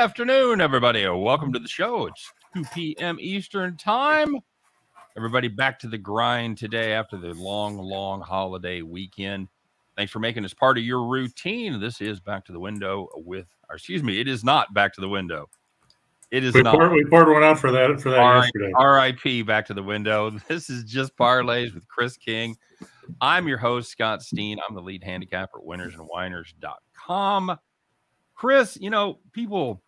afternoon, everybody. Welcome to the show. It's 2 p.m. Eastern time. Everybody back to the grind today after the long holiday weekend. Thanks for making this part of your routine. This is Back to the Window with, or excuse me, it is not Back to the Window. It is not. We poured one out for that yesterday. R.I.P. Back to the Window. This is just Parlays with Chris King. I'm your host, Scott Steen. I'm the lead handicapper at winnersandwhiners.com. Chris, you know, people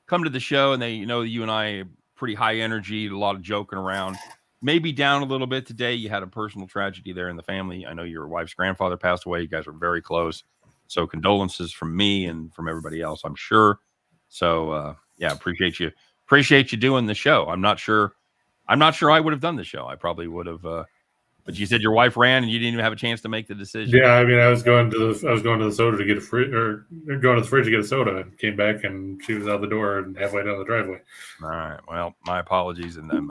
come to the show and they know you and I pretty high energy, a lot of joking around. Maybe down a little bit today. You had a personal tragedy there in the family. I know your wife's grandfather passed away. You guys were very close. So condolences from me and from everybody else, I'm sure. So yeah, appreciate you doing the show. I'm not sure I would have done the show. I probably would have but you said your wife ran and you didn't even have a chance to make the decision. Yeah, I mean, I was going to the soda to get a fridge, or going to the fridge to get a soda, and came back and she was out the door and halfway down the driveway. All right. Well, my apologies and then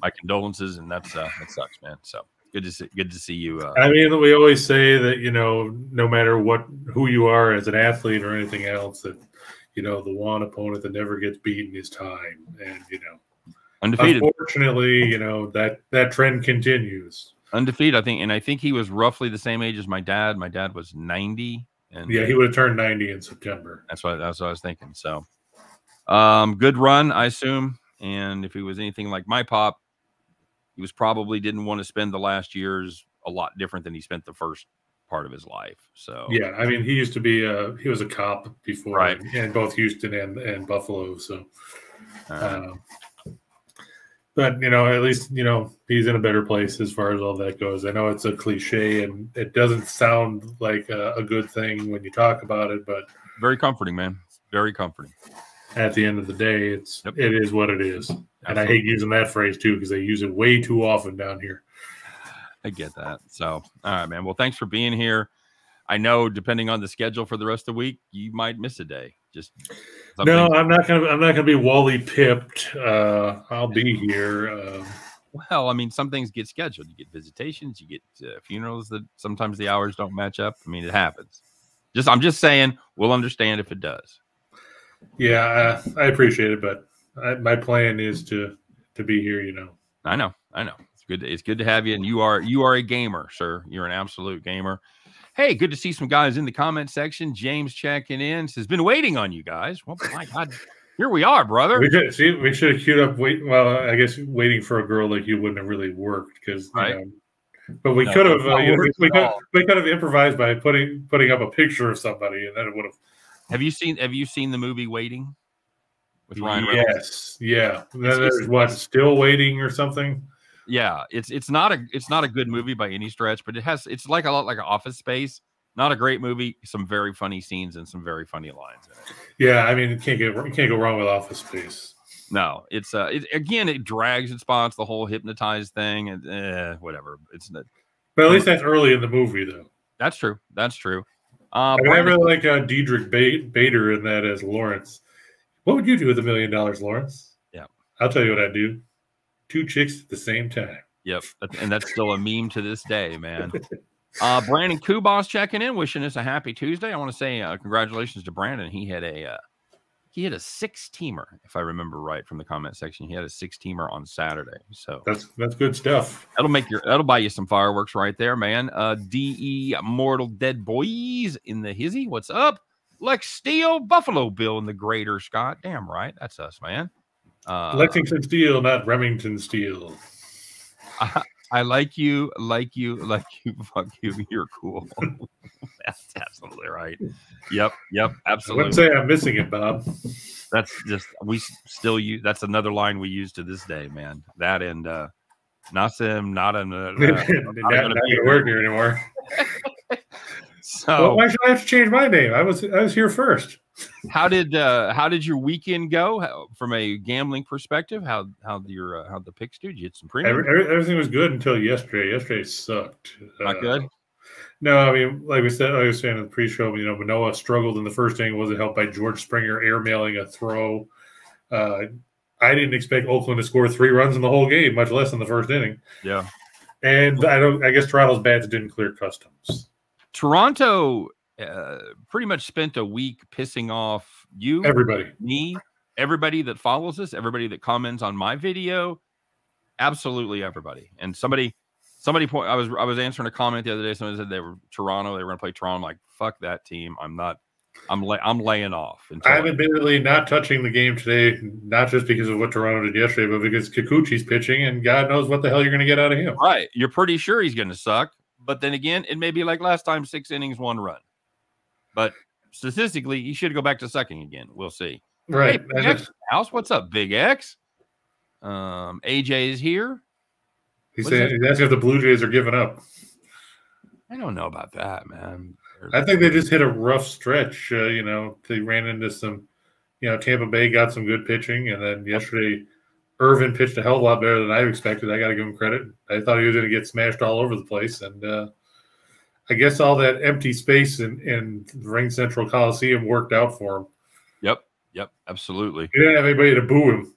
my condolences, and that sucks, man. So good to see you. I mean, we always say that, you know, no matter who you are as an athlete or anything else, that, you know, the one opponent that never gets beaten is time, and you know. Undefeated. Unfortunately, you know, that trend continues. Undefeated, I think he was roughly the same age as my dad. My dad was 90, and yeah, he would have turned 90 in September. That's what I was thinking. So, good run, I assume. And if he was anything like my pop, he was probably didn't want to spend the last years a lot different than he spent the first part of his life. So yeah, I mean, he used to be he was a cop before, right, in both Houston and Buffalo. So. But, you know, at least, you know, he's in a better place as far as all that goes. I know it's a cliche and it doesn't sound like a good thing when you talk about it, but very comforting, man. Very comforting. At the end of the day, it is what it is. Absolutely. And I hate using that phrase too, because they use it way too often down here. I get that. So, all right, man. Well, thanks for being here. I know, depending on the schedule for the rest of the week, you might miss a day. Just something. No, I'm not gonna be Wally pipped. I'll be here. Well, I mean, some things get scheduled. You get visitations, you get funerals that sometimes the hours don't match up. I mean, it happens. I'm just saying, we'll understand if it does. Yeah, I appreciate it, but my plan is to be here. You know. I know. It's good to have you, and you are a gamer, sir. You're an absolute gamer. Hey, good to see some guys in the comment section. James checking in says, been waiting on you guys. Well, my God, here we are, brother. We should have queued up. Well, I guess waiting for a girl like you wouldn't have really worked because, right. You know, but we could have. We could have improvised by putting up a picture of somebody, and then it would have. Have you seen the movie Waiting with Ryan Reynolds? Yes, yeah. There's what, Still Waiting or something. Yeah, it's not a good movie by any stretch, but it's like a lot like Office Space. Not a great movie, some very funny scenes and some very funny lines in it. Yeah, I mean, you can't go wrong with Office Space. No, it's it drags its spots, the whole hypnotized thing, and whatever. It's not. But at least that's early in the movie, though. That's true. I really like Diedrich Bader in that as Lawrence. What would you do with $1 million, Lawrence? Yeah, I'll tell you what I'd do. 2 chicks at the same time. Yep, and that's still a meme to this day, man. Brandon Kubas checking in, wishing us a happy Tuesday. I want to say congratulations to Brandon. He had a 6-teamer, if I remember right from the comment section. He had a 6-teamer on Saturday, so that's good stuff. That'll buy you some fireworks right there, man. DE Mortal Dead Boys in the hizzy. What's up? Lex Steele, Buffalo Bill in the Greater Scott. Damn right, that's us, man. Lexington Steel, not Remington Steel. I like you. Fuck you. You're cool. That's absolutely right. Yep. Absolutely. I wouldn't say I'm missing it, Bob. That's just we still use. That's another line we use to this day, man. That and Nasim, not gonna work here anymore. So why should I have to change my name? I was here first. How did your weekend go from a gambling perspective? How the picks do? Did you get some premium? Everything was good until yesterday. Yesterday sucked. Not good. No, I mean, like I was saying in the pre-show, you know, Manoah struggled in the first inning. Wasn't helped by George Springer airmailing a throw. I didn't expect Oakland to score 3 runs in the whole game, much less in the first inning. Yeah, and I guess Toronto's bats didn't clear customs. Toronto pretty much spent a week pissing off you, Everybody. me, everybody that follows us, everybody that comments on my video, absolutely everybody. And somebody I was answering a comment the other day. Somebody said they were Toronto. They were going to play Toronto. I'm like, fuck that team. I'm laying off. I'm admittedly not touching the game today, not just because of what Toronto did yesterday, but because Kikuchi's pitching, and God knows what the hell you're going to get out of him. Right. You're pretty sure he's going to suck. But then again, it may be like last time, 6 innings, 1 run. But statistically, he should go back to sucking again. We'll see. Right. Hey, X House, what's up, Big X? AJ is here. He's asking if the Blue Jays are giving up. I don't know about that, man. I think they just hit a rough stretch. They ran into some, Tampa Bay got some good pitching, and then yesterday Irvin pitched a hell of a lot better than I expected. I got to give him credit. I thought he was going to get smashed all over the place, and I guess all that empty space in the Ring Central Coliseum worked out for him. Yep, absolutely. He didn't have anybody to boo him.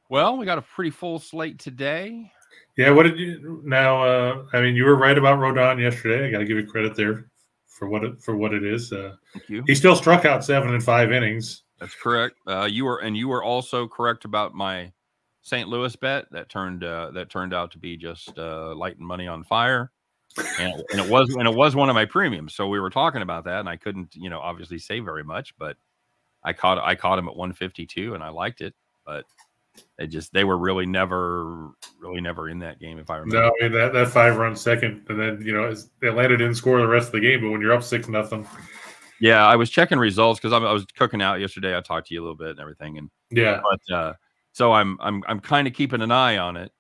Well, we got a pretty full slate today. Yeah, what did you now? You were right about Rodon yesterday. I got to give you credit there for what it is. Thank you. He still struck out 7 in 5 innings. That's correct. You were also correct about my St. Louis bet that turned out to be just lighting money on fire, and it was one of my premiums. So we were talking about that, and I couldn't obviously say very much, but I caught him at 152, and I liked it, but. They were really never in that game, if I remember. No, that 5-run second, and then Atlanta didn't score the rest of the game. But when you're up 6-0, yeah, I was checking results because I was cooking out yesterday. I talked to you a little bit and everything, and yeah, but so I'm kind of keeping an eye on it,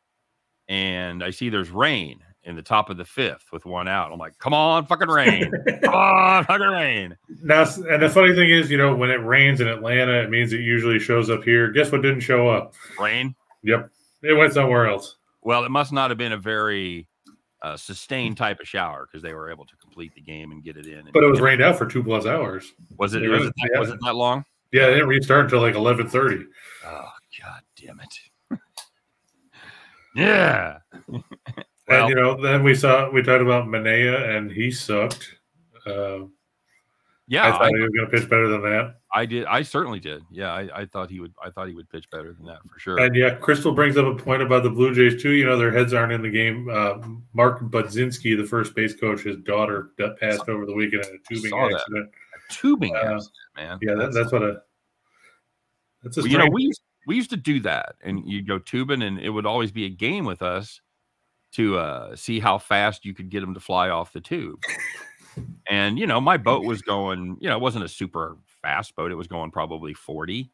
and I see there's rain in the top of the 5th with 1 out. I'm like, come on, fucking rain, come on, fucking rain. Now, and the funny thing is, when it rains in Atlanta, it means it usually shows up here. Guess what didn't show up? Rain. Yep, it went somewhere else. Well, it must not have been a very sustained type of shower because they were able to complete the game and get it in. But it was rained out for 2+ hours. Was it that long? Yeah, they didn't restart until like 11:30. Oh, God damn it! Yeah. Well, and then we talked about Manea, and he sucked. Yeah, I thought he was going to pitch better than that. I did. I certainly did. Yeah, I thought he would. I thought he would pitch better than that for sure. And yeah, Crystal brings up a point about the Blue Jays too. Their heads aren't in the game. Mark Budzinski, the first base coach, his daughter passed over the weekend in a tubing accident. A tubing accident, man. Yeah, that's a. Well, we used to do that, and you'd go tubing, and it would always be a game with us to see how fast you could get them to fly off the tube. And, my boat was going, it wasn't a super fast boat. It was going probably 40,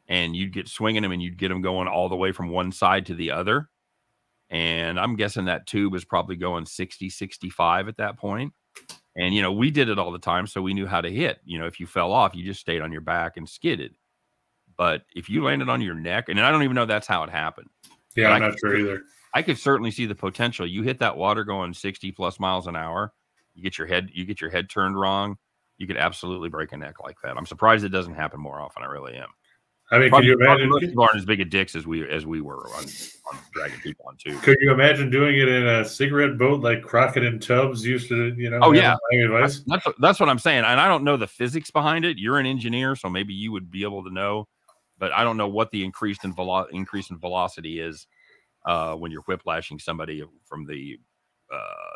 and you'd get swinging them, and you'd get them going all the way from one side to the other. And I'm guessing that tube was probably going 60, 65 at that point. And, we did it all the time. So we knew how to hit. If you fell off, you just stayed on your back and skidded. But if you landed on your neck, and I don't even know that's how it happened. Yeah, I'm not sure either. I could certainly see the potential. You hit that water going 60+ miles an hour. You get your head turned wrong. You could absolutely break a neck like that. I'm surprised it doesn't happen more often. I really am. I mean, could you imagine? Most people aren't as big a dicks as we were on dragging people on too. Could you imagine doing it in a cigarette boat like Crockett and Tubbs used to? Oh yeah, advice? That's what I'm saying. And I don't know the physics behind it. You're an engineer, so maybe you would be able to know. But I don't know what the increase in velocity is when you're whiplashing somebody from the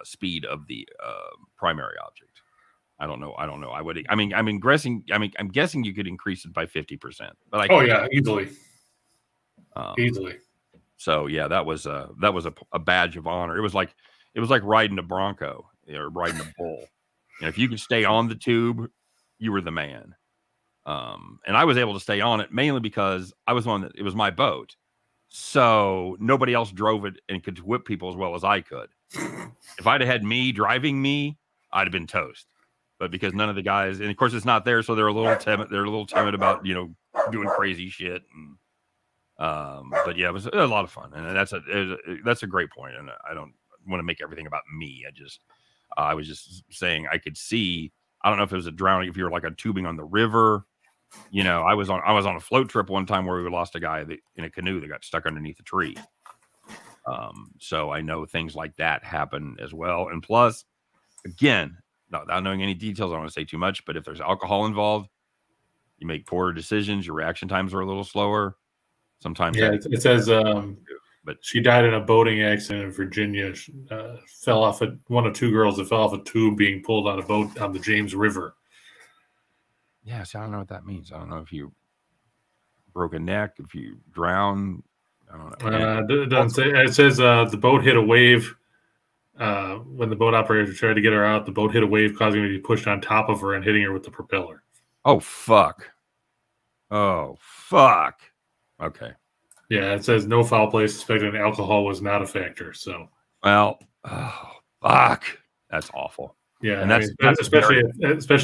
speed of the primary object. I don't know. I'm guessing you could increase it by 50%. But easily. Easily. So yeah, that was a badge of honor. It was like riding a bronco or riding a bull. If you could stay on the tube, you were the man. And I was able to stay on it mainly because I was on it. It was my boat. So nobody else drove it and could whip people as well as I could. If I'd have had me driving me, I'd have been toast. But because none of the guys, and of course it's not there, so they're a little timid. They're a little timid about doing crazy shit. And but yeah, it was a lot of fun, and that's a great point. And I don't want to make everything about me. I was just saying I could see. I don't know if it was a drowning, if you were like a tubing on the river. I was on a float trip one time where we lost a guy in a canoe that got stuck underneath a tree. So I know things like that happen as well. And plus, again, without knowing any details, I don't want to say too much, but if there's alcohol involved, you make poorer decisions. Your reaction times are a little slower. Sometimes, yeah, it says but she died in a boating accident in Virginia. She, fell off one of two girls that fell off a tube being pulled on a boat on the James River. yeah, so I don't know what that means. I don't know if you broke a neck, if you drown. I don't know. It doesn't say. It says the boat hit a wave. When the boat operator tried to get her out, the boat hit a wave, causing her to be pushed on top of her and hitting her with the propeller. Oh, fuck. Oh, fuck. Okay. Yeah, it says no foul play suspected and alcohol was not a factor. So, well, oh, fuck. That's awful. Yeah, and that's especially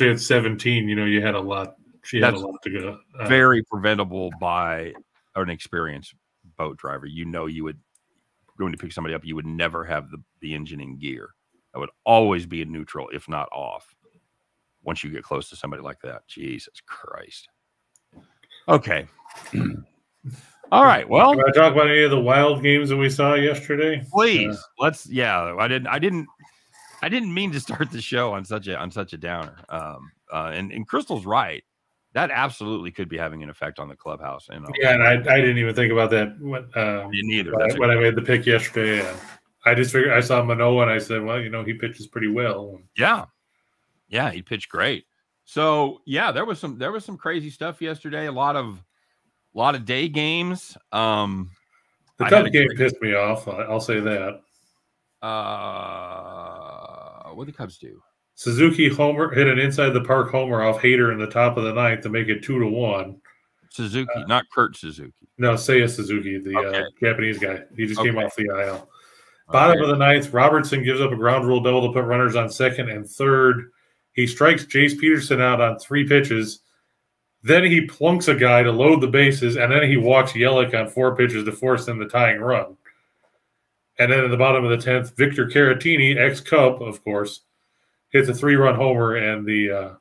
at 17. You know, you had a lot. She had a lot to go. Very preventable by an experienced boat driver. You know, you would going to pick somebody up. You would never have the engine in gear. That would always be in neutral, if not off. Once you get close to somebody like that, Jesus Christ. Okay. All right. Well, can I talk about any of the wild games that we saw yesterday? Please. Let's. Yeah, I didn't mean to start the show on such a downer. And Crystal's right. That absolutely could be having an effect on the clubhouse. And yeah, and I didn't even think about that when I made the pick yesterday. I just figured I saw Manoah and I said, well, you know, he pitches pretty well. Yeah, he pitched great. So yeah, there was some crazy stuff yesterday. A lot of day games. The Cubs game pissed me off. I'll say that. What did the Cubs do? Suzuki homer hit an inside the park homer off Hader in the top of the ninth to make it 2-1. Suzuki, not Kurt Suzuki. No, Seiya Suzuki, the Japanese guy. He just came off the IL. Bottom of the ninth, Robertson gives up a ground rule double to put runners on second and third. He strikes Jace Peterson out on 3 pitches. Then he plunks a guy to load the bases, and then he walks Yelich on 4 pitches to force in the tying run. And then at the bottom of the 10th, Victor Caratini, ex-Cub, of course, hits a 3-run homer, and the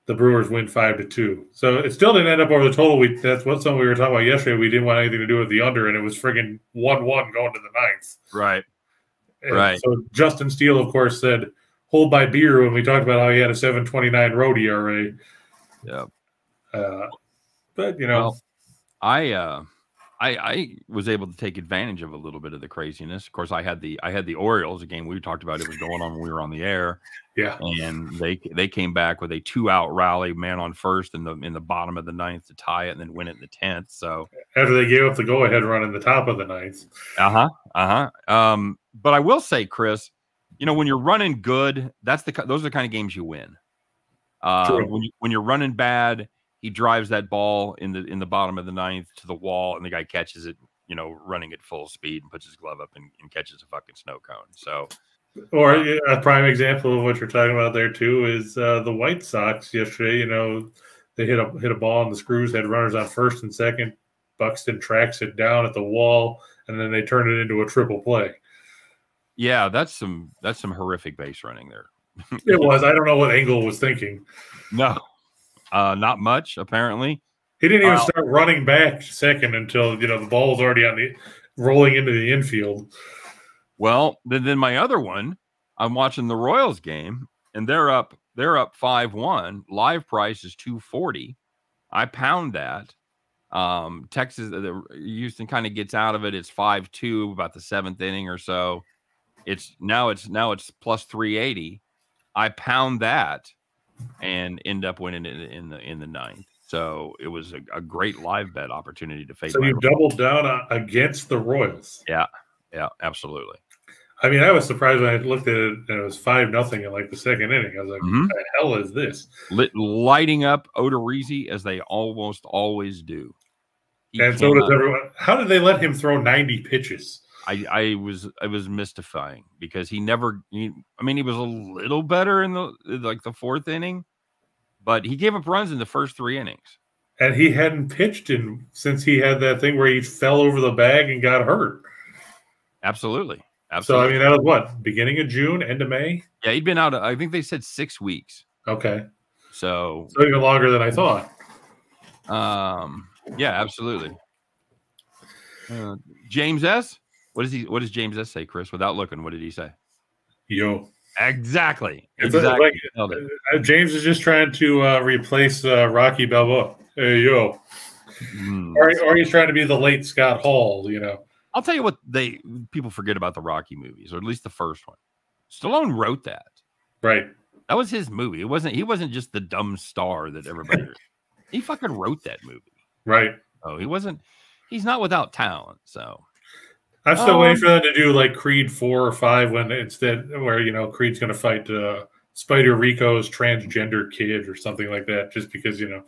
Brewers win 5-2. So it still didn't end up over the total. That's what something we were talking about yesterday. We didn't want anything to do with the under, and it was friggin' 1-1 going to the ninth. Right. And right. So Justin Steele, of course, said, hold my beer when we talked about how he had a 7.29 road ERA. Yeah. But, you know. Well, I was able to take advantage of a little bit of the craziness. Of course, I had the Orioles, a game we talked about. It was going on when we were on the air. Yeah, and they came back with a 2-out rally, man on first in the bottom of the ninth to tie it, and then win it in the 10th. So after they gave up the go-ahead run in the top of the ninth. But I will say, Chris, you know, when you're running good, those are the kind of games you win. When you're running bad, he drives that ball in the bottom of the ninth to the wall, and the guy catches it, you know, running at full speed and puts his glove up and catches a fucking snow cone. So, or a prime example of what you're talking about there too is the White Sox yesterday. You know, they hit a ball and the Screws had runners on first and second. Buxton tracks it down at the wall, and then they turn it into a triple play. Yeah, that's some horrific base running there. It was. I don't know what Engel was thinking. No. Not much, apparently. He didn't even start running back second until, you know, the ball was already rolling into the infield. Well, then my other one, I'm watching the Royals game, and they're up 5-1. Live price is $2.40. I pound that. Texas, Houston kind of gets out of it. It's 5-2, about the 7th inning or so. It's plus 380. I pound that and end up winning it in the ninth. So it was a great live bet opportunity to face. So you doubled down against the Royals. Yeah, absolutely. I mean, I was surprised when I looked at it and it was 5-0 in like the second inning. I was like, what the hell is this? Lighting up Odorizzi as they almost always do. So does everyone. How did they let him throw 90 pitches? I was mystifying because he was a little better in the 4th inning, but he gave up runs in the first 3 innings. And he hadn't pitched since he had that thing where he fell over the bag and got hurt. Absolutely. So, I mean, that was what? Beginning of June, end of May? Yeah, he'd been out, I think they said 6 weeks. Okay. So even longer than I thought. Yeah, absolutely. James S. What does James S. say, Chris? Without looking, what did he say? Yo. Exactly. Like, James is just trying to replace Rocky Balboa. Hey, yo. Or he's trying to be the late Scott Hall, you know. I'll tell you what people forget about the Rocky movies, or at least the first one. Stallone wrote that. Right. That was his movie. He wasn't just the dumb star that everybody he fucking wrote that movie. Right. Oh, he's not without talent, so I'm still waiting for them to do like Creed 4 or 5 where, you know, Creed's gonna fight Spider Rico's transgender kid or something like that, just because, you know,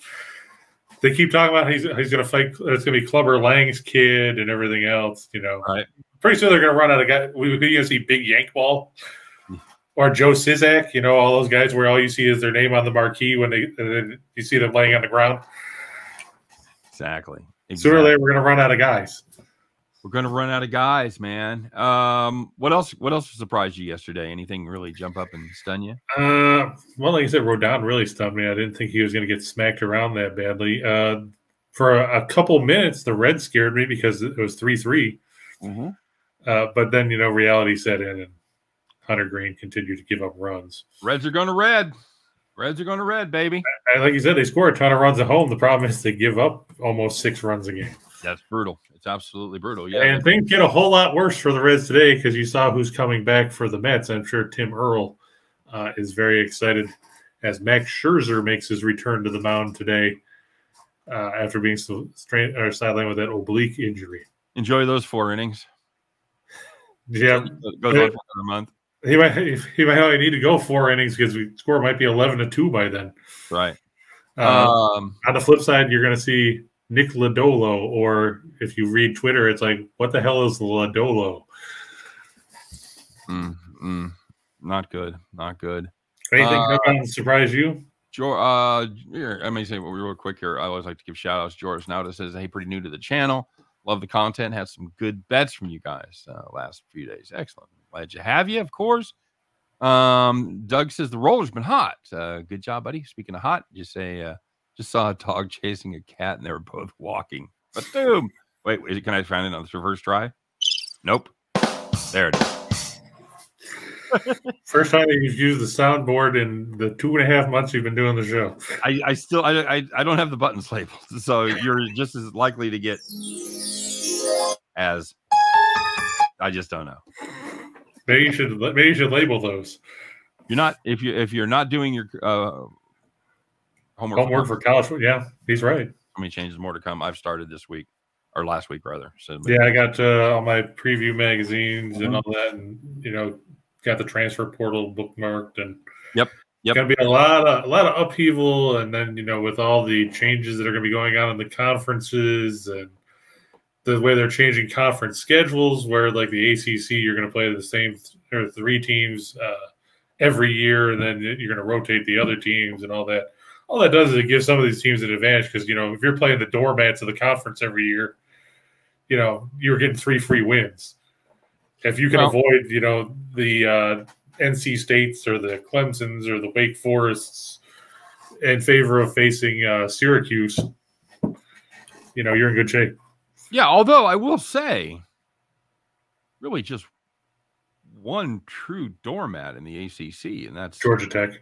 they keep talking about he's going to fight. It's going to be Clubber Lang's kid and everything else. You know, right? Pretty soon they're going to run out of guys. We're going to see Big Yank Ball or Joe Sizak. You know, all those guys where all you see is their name on the marquee when you see them laying on the ground. Exactly. Sooner or later, we're going to run out of guys. We're going to run out of guys, man. What else surprised you yesterday? Anything really jump up and stun you? Well, like I said, Rodon really stunned me. I didn't think he was going to get smacked around that badly. For a couple minutes, the Reds scared me because it was 3-3. Mm-hmm. But then, you know, reality set in and Hunter Green continued to give up runs. Reds are going to red. Reds are going to red, baby. Like you said, they score a ton of runs at home. The problem is they give up almost 6 runs a game. That's brutal. It's absolutely brutal. Yeah. And things get a whole lot worse for the Reds today because you saw who's coming back for the Mets. I'm sure Tim Earl is very excited as Max Scherzer makes his return to the mound today after being sidelined with that oblique injury. Enjoy those 4 innings. Yeah. Goes on for another month. He might only need to go 4 innings because the score might be 11-2 by then. Right. On the flip side, you're going to see Nick Lodolo, or if you read Twitter, it's like, what the hell is Lodolo? Not good. Not good. Anything come out and surprise you? Here, let me say real quick here. I always like to give shout outs. George Nauta says, hey, pretty new to the channel. Love the content. Had some good bets from you guys last few days. Excellent. Glad to have you, of course. Doug says the roller's been hot. Good job, buddy. Speaking of hot, just saw a dog chasing a cat and they were both walking. But boom. Wait, can I find it on this reverse try? Nope. There it is. First time you've used the soundboard in the 2.5 months you've been doing the show. I don't have the buttons labeled, so you're just as likely to get as I just don't know. Maybe you should label those. You're not if you're not doing your homework for college. Yeah, he's right. How many changes more to come? I've started this week or last week rather. So yeah, I got all my preview magazines and all that, and you know, got the transfer portal bookmarked, and yep. Going to be a lot of upheaval, and then you know, with all the changes that are going to be going on in the conferences and the way they're changing conference schedules, where like the ACC, you're going to play the same 3 teams every year, and then you're going to rotate the other teams and all that. All that does is it gives some of these teams an advantage because, you know, if you're playing the doormats of the conference every year, you know, you're getting 3 free wins. If you can avoid, you know, the NC States or the Clemsons or the Wake Forests in favor of facing Syracuse, you know, you're in good shape. Yeah, although I will say, really just one true doormat in the ACC, and that's Georgia Tech.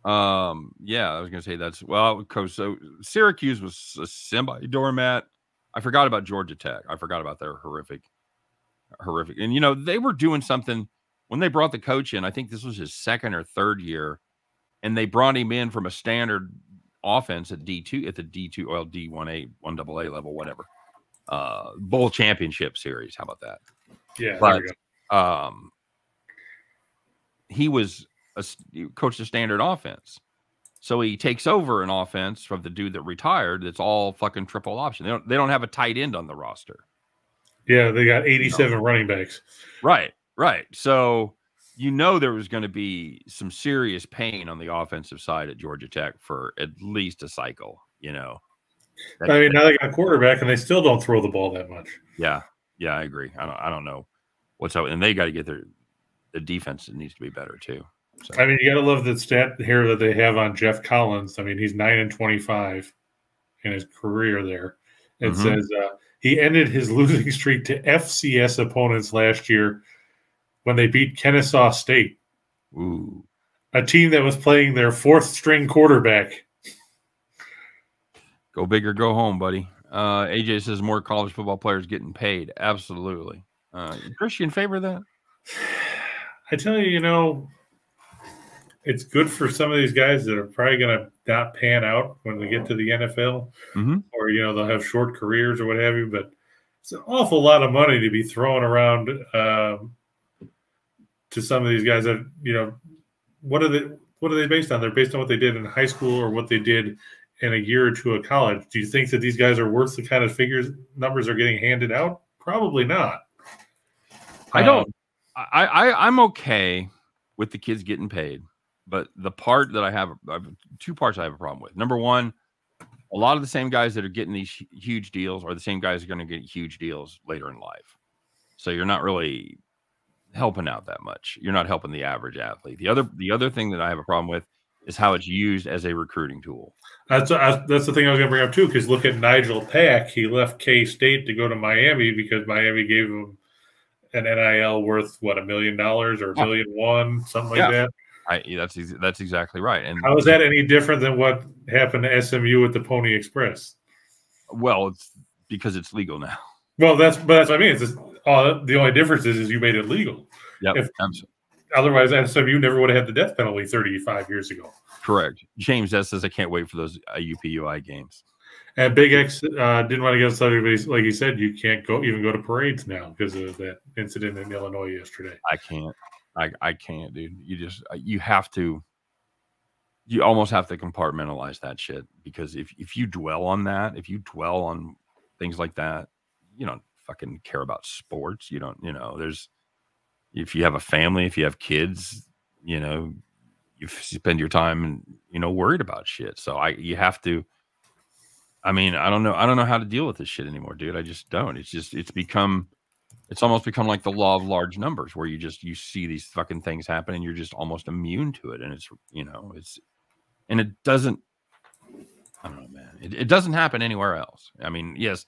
Yeah, I was going to say that's so Syracuse was a semi-doormat. I forgot about Georgia Tech. I forgot about their horrific. And, you know, they were doing something when they brought the coach in. I think this was his 2nd or 3rd year, and they brought him in from a standard offense at D2, at the D2, well, D1A, 1AA level, whatever. Bowl championship series. How about that? Yeah. But he coached a standard offense. So he takes over an offense from the dude that retired. That's all fucking triple option. They don't have a tight end on the roster. Yeah, they got 87 running backs. Right. So you know there was going to be some serious pain on the offensive side at Georgia Tech for at least a cycle, you know. I mean, now they got a quarterback and they still don't throw the ball that much. Yeah, I agree. I don't know what's up, and they got to get the defense needs to be better too. So. I mean, you got to love the stat here that they have on Jeff Collins. I mean, he's 9-25 in his career there. It says He ended his losing streak to FCS opponents last year when they beat Kennesaw State, Ooh. a team that was playing their fourth-string quarterback. Go big or go home, buddy. AJ says more college football players getting paid. Absolutely. Chris, you in favor of that? I tell you, it's good for some of these guys that are probably going to not pan out when we get to the NFL, or they'll have short careers or what have you. But it's an awful lot of money to be thrown around to some of these guys. That what are they based on? They're based on what they did in high school or what they did in a year or two of college. Do you think that these guys are worth the kind of numbers are getting handed out? Probably not. I'm okay with the kids getting paid, but the part that I have two parts I have a problem with. Number one, a lot of the same guys that are getting these huge deals are the same guys that are going to get huge deals later in life. So you're not really helping out that much. You're not helping the average athlete. The other thing that I have a problem with is how it's used as a recruiting tool. That's the thing I was going to bring up too, because look at Nigel Pack. He left K-State to go to Miami because Miami gave him an NIL worth $1 million or $1.1 million, something like that. That's exactly right. And how is that any different than what happened to SMU with the Pony Express? Well, it's because it's legal now. Well, that's what I mean. It's just, the only difference is you made it legal. Yeah. Otherwise, SMU never would have had the death penalty 35 years ago. Correct. James S says I can't wait for those UPUI games. And Big X didn't want to get started, but like you said, you can't even go to parades now because of that incident in Illinois yesterday. I can't. I can't, dude. You have to. You almost have to compartmentalize that shit, because if you dwell on that, if you dwell on things like that, you don't fucking care about sports. You don't. If you have a family, if you have kids, you spend your time worried about shit. So you have to. I mean, I don't know how to deal with this shit anymore, dude. I just don't. It's almost become like the law of large numbers, where you see these fucking things happen and you're just almost immune to it. And and it doesn't, I don't know, man. It doesn't happen anywhere else. I mean, yes,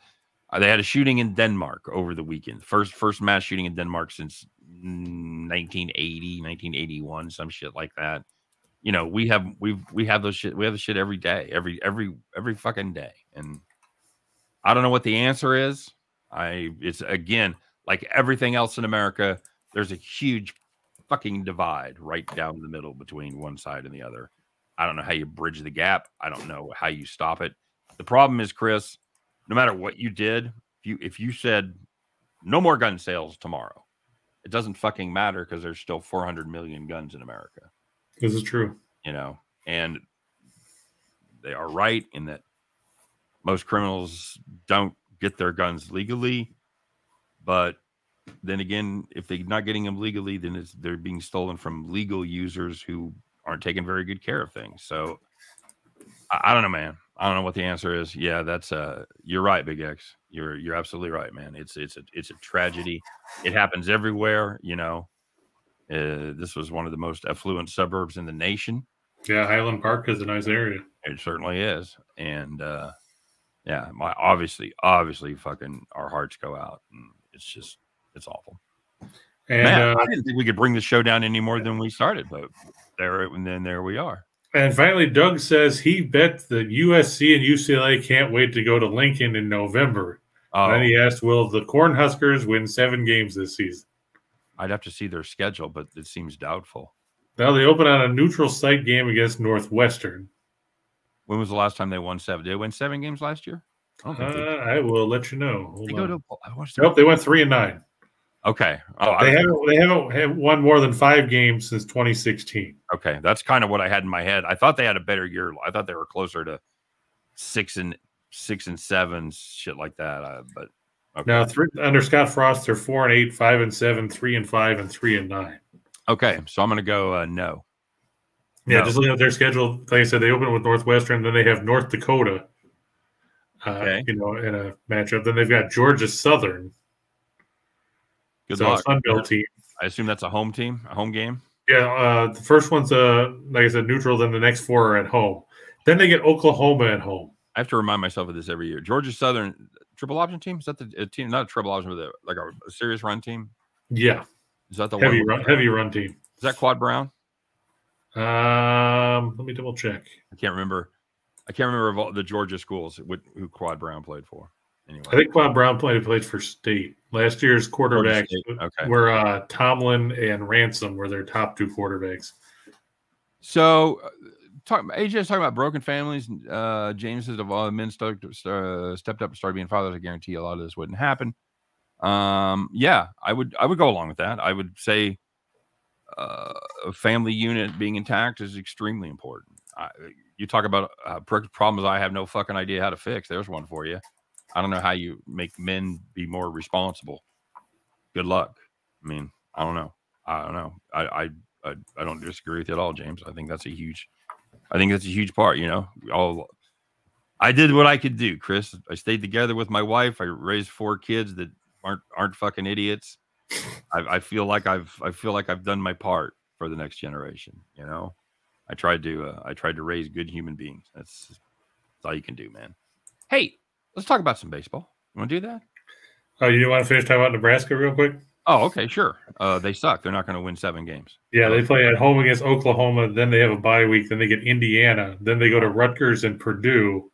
they had a shooting in Denmark over the weekend. First mass shooting in Denmark since 1980, 1981, some shit like that. We have those shit. We have the shit every day, every fucking day. And I don't know what the answer is. It's again, like everything else in America, there's a huge fucking divide right down the middle between one side and the other. I don't know how you bridge the gap. I don't know how you stop it. The problem is, Chris, no matter what you did, if you said no more gun sales tomorrow, it doesn't fucking matter, because there's still 400 million guns in America. This is true. And they are right in that most criminals don't get their guns legally. But then again, if they're not getting them legally, then they're being stolen from legal users who aren't taking very good care of things. So I don't know, man. I don't know what the answer is. Yeah, that's you're right, Big X. You're absolutely right, man. It's a tragedy. It happens everywhere. This was one of the most affluent suburbs in the nation. Yeah, Highland Park is a nice area. It certainly is. And yeah, obviously, fucking our hearts go out, and it's awful. And man, I didn't think we could bring the show down any more than we started, but there we are. And finally, Doug says he bet that USC and UCLA can't wait to go to Lincoln in November. And then he asked, will the Cornhuskers win 7 games this season? I'd have to see their schedule, but it seems doubtful. Well, they open on a neutral site game against Northwestern. When was the last time they won 7? Did they win 7 games last year? I will let you know. Nope, they went 3-9. Okay. They haven't won more than 5 games since 2016. Okay, that's kind of what I had in my head. I thought they had a better year. I thought they were closer to 6 and 7, shit like that. But okay. Now under Scott Frost, they're 4-8, 5-7, 3-5, and 3-9. Okay, so I'm going to go no. Yeah, just looking at their schedule. Like I said, they open with Northwestern, then they have North Dakota. In a matchup. Then they've got Georgia Southern. Good luck. Sun Belt team. I assume that's a home team, a home game. Yeah, the first one's like I said, neutral. Then the next 4 are at home. Then they get Oklahoma at home. I have to remind myself of this every year. Georgia Southern, triple option team? Is that the team? Not a triple option, but like a serious run team. Yeah, is that the heavy one? Heavy run team. Is that Quad Brown? Let me double check. I can't remember of all the Georgia schools who Quad Brown played for. Anyway, I think Quad Brown played for State. Last year's quarterbacks were Tomlin and Ransom were their top 2 quarterbacks. So, AJ is talking about broken families. James says, if all the men stepped up and started being fathers, I guarantee a lot of this wouldn't happen. Yeah, I would go along with that. I would say a family unit being intact is extremely important. You talk about problems I have no fucking idea how to fix. There's one for you. I don't know how you make men be more responsible. Good luck. I mean, I don't know. I don't disagree with you at all, James. I think that's a huge part. You know, I did what I could do, Chris. I stayed together with my wife. I raised 4 kids that aren't fucking idiots. I feel like I've done my part for the next generation. You know, I tried to raise good human beings. That's all you can do, man. Hey, let's talk about some baseball. You want to do that? Oh, you want to finish talking about Nebraska real quick? Oh, okay, sure. They suck. They're not going to win 7 games. Yeah, they play at home against Oklahoma. Then they have a bye week. Then they get Indiana. Then they go to Rutgers and Purdue.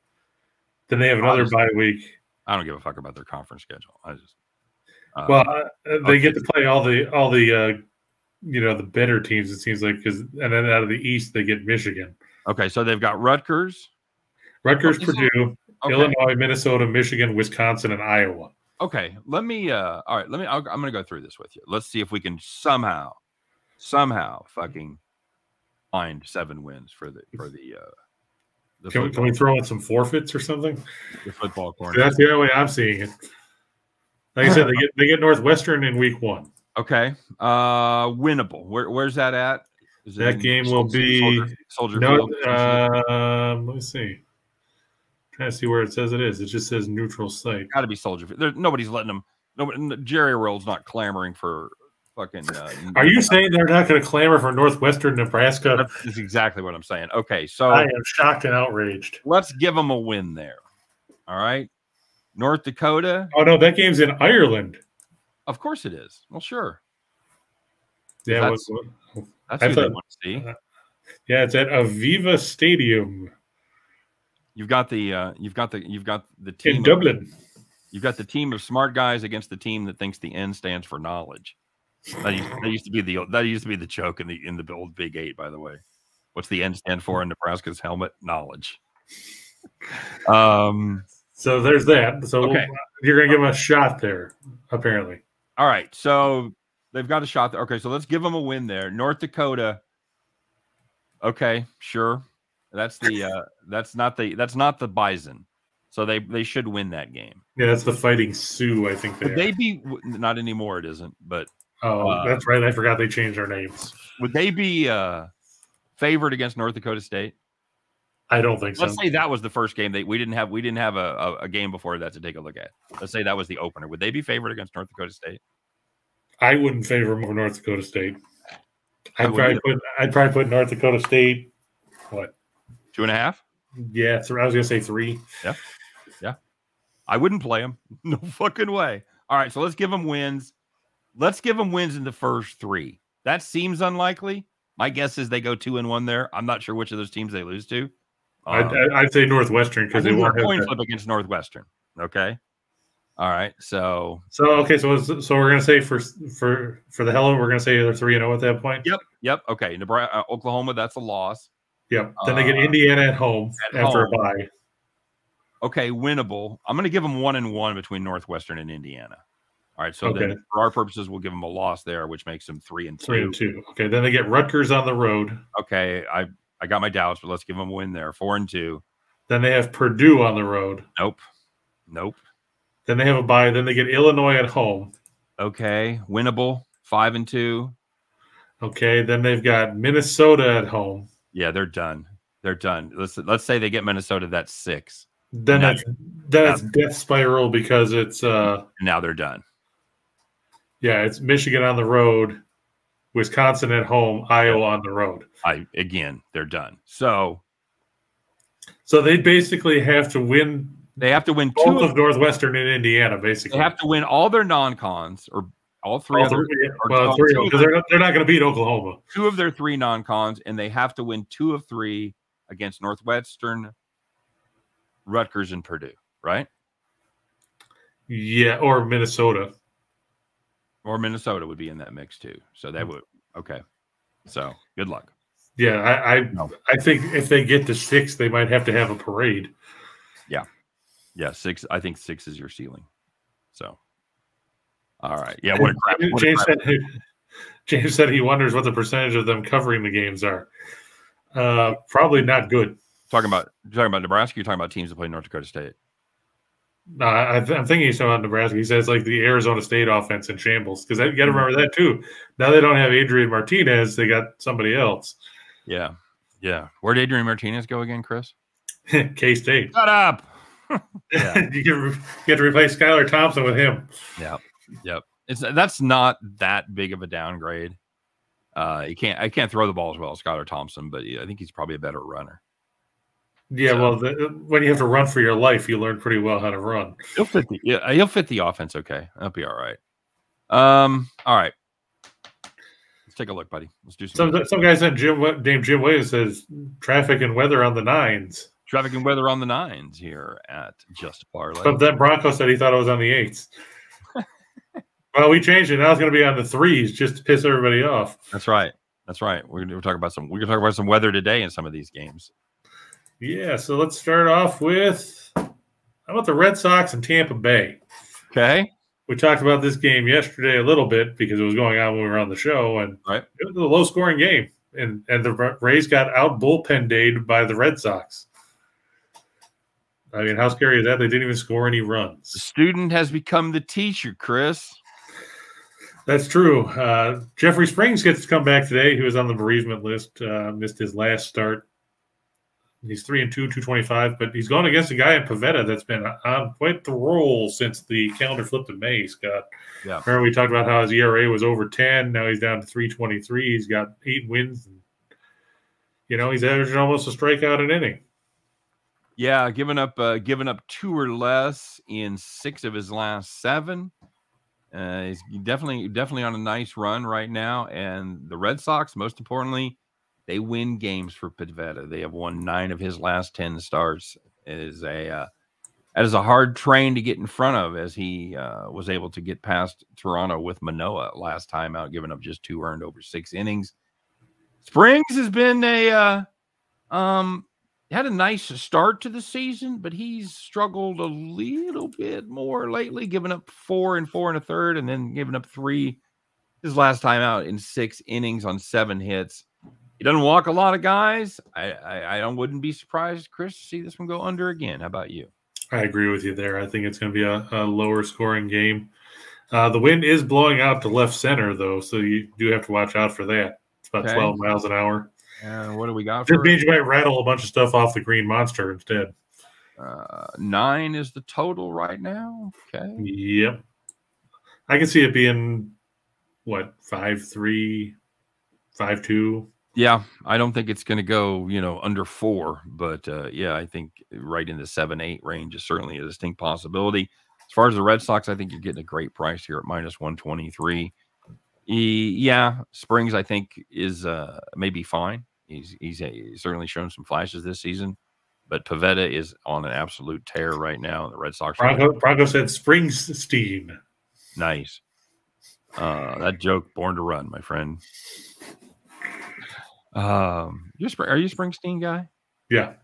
Then they have another bye week. I don't give a fuck about their conference schedule. I just they get to play all the the better teams. It seems like and then out of the East they get Michigan. Okay, so they've got Rutgers, Purdue, Illinois, Minnesota, Michigan, Wisconsin, and Iowa. Okay, let me. All right, I'm going to go through this with you. Let's see if we can somehow, fucking find 7 wins for the. Can we throw in some forfeits or something? The football corner. That's the only way I'm seeing it. Like I said, they get Northwestern in week 1. Okay, winnable. Where's that at? That game will be Soldier Field. Let me see. Trying to see where it says it is. It just says neutral site. Got to be Soldier Field. Nobody's letting them. Jerry World's not clamoring for fucking. Are you saying they're not going to clamor for Northwestern Nebraska? That's exactly what I'm saying. Okay, so I am shocked and outraged. Let's give them a win there. All right, North Dakota. Oh no, that game's in Ireland. Of course it is. Well, sure. Yeah, that's who they want to see. Yeah, it's at Aviva Stadium. You've got the team in Dublin. You've got the team of smart guys against the team that thinks the N stands for knowledge. That used to be the joke in the old Big 8, by the way. What's the N stand for in Nebraska's helmet? Knowledge. So there's that. So okay. You're going to give them a shot there, apparently. All right. So they've got a shot there. Okay. So let's give them a win there. North Dakota. Okay. Sure. That's not the Bison. So they should win that game. Yeah, that's the Fighting Sioux, I think. Would they be not anymore? It isn't, but that's right. I forgot they changed their names. Would they be favored against North Dakota State? I don't think so. Let's say that was the first game we didn't have a game before that to take a look at. Let's say that was the opener. Would they be favored against North Dakota State? I wouldn't favor them over North Dakota State. I'd probably put North Dakota State. What? 2.5? Yeah, I was going to say 3. Yeah. I wouldn't play them. No fucking way. All right, so let's give them wins. Let's give them wins in the first 3. That seems unlikely. My guess is they go 2-1 there. I'm not sure which of those teams they lose to. I'd say Northwestern because they won't have coin flip against Northwestern. Okay. All right. So we're gonna say for the hell of it, we're gonna say they're 3-0 at that point. Yep. Okay. Nebraska, Oklahoma, that's a loss. Yep. Then they get Indiana at home after a bye. Okay, winnable. I'm going to give them 1-1 between Northwestern and Indiana. All right, so then for our purposes, we'll give them a loss there, which makes them 3-2. 3-2. Okay, then they get Rutgers on the road. Okay, I got my doubts, but let's give them a win there. 4-2. Then they have Purdue on the road. Nope. Then they have a bye. Then they get Illinois at home. Okay, winnable. 5-2. Okay, then they've got Minnesota at home. Yeah, they're done. Let's say they get Minnesota. That's 6. Then that's death spiral because it's now they're done. Yeah, it's Michigan on the road, Wisconsin at home, Iowa on the road. Again, they're done. So they basically have to win They have to win both of Northwestern and Indiana, basically. They have to win all their non-cons, or all three. Three, because they're not going to beat Oklahoma. 2 of their 3 non-cons, and they have to win 2 of 3 against Northwestern, Rutgers, and Purdue, right? Yeah, or Minnesota. Or Minnesota would be in that mix too. So that would okay. So good luck. Yeah, I think if they get to 6, they might have to have a parade. Yeah, 6. I think 6 is your ceiling. So, all right. Yeah. What a crap. James said he wonders what the percentage of them covering the games are. Probably not good. Talking about Nebraska. You're talking about teams that play North Dakota State. No, I'm thinking he's talking about Nebraska. He says like the Arizona State offense in shambles, because you got to remember that too. Now they don't have Adrian Martinez; they got somebody else. Yeah. Where'd Adrian Martinez go again, Chris? K-State. Shut up. Yeah. You get to replace Skylar Thompson with him. Yeah. Yep. That's not that big of a downgrade. I can't throw the ball as well as Skylar Thompson, but I think he's probably a better runner. Yeah, so, well, when you have to run for your life, you learn pretty well how to run. He'll fit the offense okay. That'll be all right. All right. Let's take a look, buddy. Let's do some guy said named Jim Williams says traffic and weather on the 9s. Traffic and weather on the 9s here at Just Parlay. But that Bronco said he thought it was on the 8s. Well, we changed it. Now it's going to be on the 3s just to piss everybody off. That's right. We're going to talk about some weather today in some of these games. Yeah, so let's start off with how about the Red Sox and Tampa Bay? Okay. We talked about this game yesterday a little bit because it was going on when we were on the show, and right. It was a low-scoring game, and the Rays got out bullpen-dayed by the Red Sox. I mean, how scary is that? They didn't even score any runs. The student has become the teacher, Chris. That's true. Jeffrey Springs gets to come back today. He was on the bereavement list, missed his last start. He's 3-2, 225, but he's going against a guy in Pavetta that's been on quite the roll since the calendar flipped in May, Scott. Yeah. Remember we talked about how his ERA was over 10. Now he's down to 3.23. He's got 8 wins. He's averaging almost a strikeout an inning. Yeah, giving up 2 or less in 6 of his last 7. He's definitely on a nice run right now. And the Red Sox, most importantly, they win games for Pivetta. They have won 9 of his last 10 starts. That is a hard train to get in front of, as he was able to get past Toronto with Manoah last time out, giving up just 2 earned over 6 innings. Springs has been had a nice start to the season, but he's struggled a little bit more lately, giving up 4 and 4 1/3, and then giving up 3 his last time out in 6 innings on 7 hits. He doesn't walk a lot of guys. I wouldn't be surprised, Chris, to see this one go under again. How about you? I agree with you there. I think it's going to be a lower scoring game. The wind is blowing out to left center, though, so you do have to watch out for that. It's about 12 miles an hour. What do we got? Just means you might rattle a bunch of stuff off the Green Monster instead. 9 is the total right now. Okay. Yep. I can see it being, 5-3, 5-2. Yeah, I don't think it's going to go, under 4, but I think right in the 7-8 range is certainly a distinct possibility. As far as the Red Sox, I think you're getting a great price here at -123. Springs, I think, is maybe fine. He's certainly shown some flashes this season, but Pivetta is on an absolute tear right now. The Red Sox. Bronco said Springsteen. Nice. That joke, born to run, my friend. Are you a Springsteen guy? Yeah.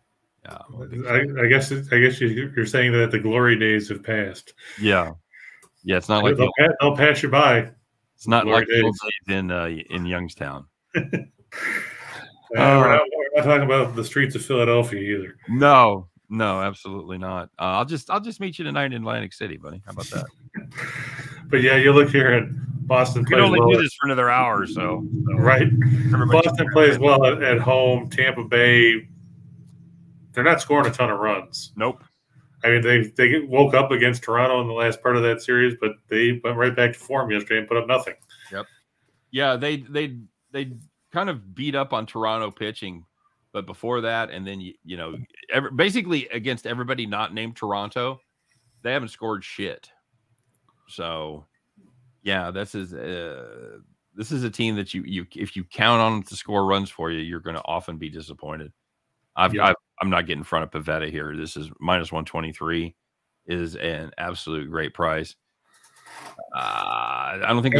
I guess you're saying that the glory days have passed. Yeah. It's not like they'll pass you by. It's not like the old days in Youngstown. We're not talking about the streets of Philadelphia either. No, absolutely not. I'll just meet you tonight in Atlantic City, buddy. How about that? But yeah, you look here at Boston. We can only do this for another hour or so. Right. Boston plays well at home. Tampa Bay, they're not scoring a ton of runs. Nope. I mean, they woke up against Toronto in the last part of that series, but they went right back to form yesterday and put up nothing. Yep. Yeah, they kind of beat up on Toronto pitching But before that, and then basically against everybody not named Toronto, they haven't scored shit. So, yeah, this is a team that you if you count on them to score runs for you, you're going to often be disappointed. I'm not getting in front of Pavetta here. This is -123 is an absolute great price. I don't think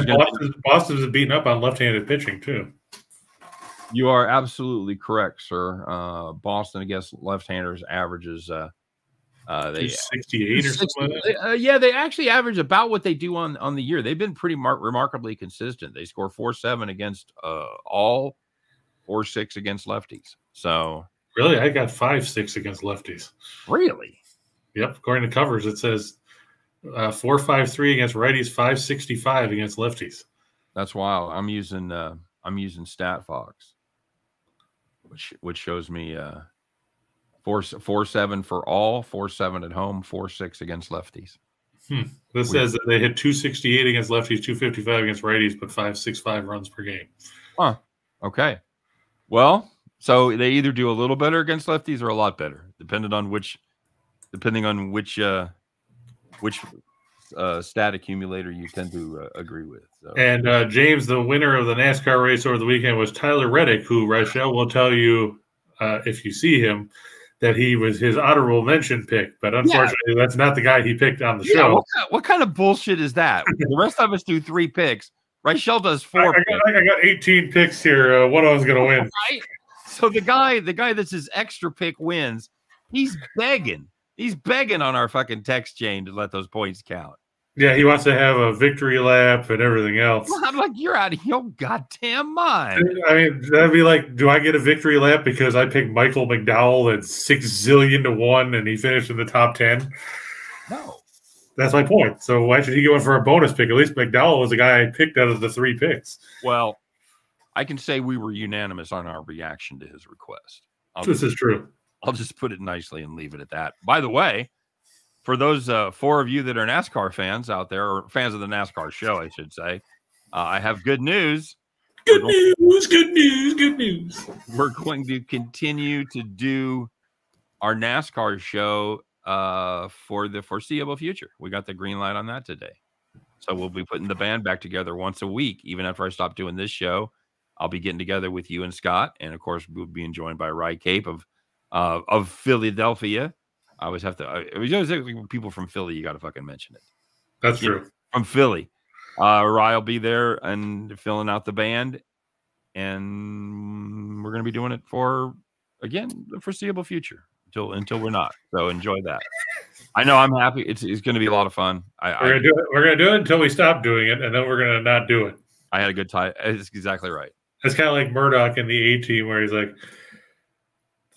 Boston's beating up on left-handed pitching too. You are absolutely correct, sir. Boston against left-handers averages they 68 or something like that. Yeah, they actually average about what they do on the year. They've been pretty remarkably consistent. They score 4.7 against all, 4.6 against lefties. So really, I got 5.6 against lefties. Really? Yep. According to covers, it says 4.53 against righties, 5.65 against lefties. That's wild. I'm using StatFox, which shows me 4.7 for all, 4.7 at home, 4.6 against lefties. This says that they hit 268 against lefties, 255 against righties, but 5.65 runs per game. Huh. Okay. Well, so they either do a little better against lefties or a lot better, depending on which stat accumulator you tend to agree with. So. And James, the winner of the NASCAR race over the weekend was Tyler Reddick, who Rachel will tell you if you see him that he was his honorable mention pick. But unfortunately, that's not the guy he picked on the show. What kind of bullshit is that? The rest of us do 3 picks. Rachel does 4. I got 18 picks here. One of them's going to win. Right? So the guy that's his extra pick wins. He's begging. He's begging on our fucking text chain to let those points count. Yeah, he wants to have a victory lap and everything else. Well, I'm like, you're out of your goddamn mind. I mean, that'd be like, do I get a victory lap because I picked Michael McDowell at 6 zillion to 1 and he finished in the top 10? No. That's my point. So why should he go in for a bonus pick? At least McDowell was the guy I picked out of the 3 picks. Well, I can say we were unanimous on our reaction to his request. This is true. I'll just put it nicely and leave it at that. By the way, for those 4 of you that are NASCAR fans out there, or fans of the NASCAR show, I should say, I have good news. Good news. We're going to continue to do our NASCAR show for the foreseeable future. We got the green light on that today. So we'll be putting the band back together once a week. Even after I stop doing this show, I'll be getting together with you and Scott. And, of course, we'll be joined by Rye Cape of Philadelphia. I always have to people from Philly, you got to fucking mention it. That's true. From Philly. Rye will be there and filling out the band. And we're going to be doing it for, again, the foreseeable future until we're not. So enjoy that. I know I'm happy. It's going to be a lot of fun. We're going to do it until we stop doing it, and then we're going to not do it. I had a good time. It's exactly right. It's kind of like Murdoch in the A-Team where he's like,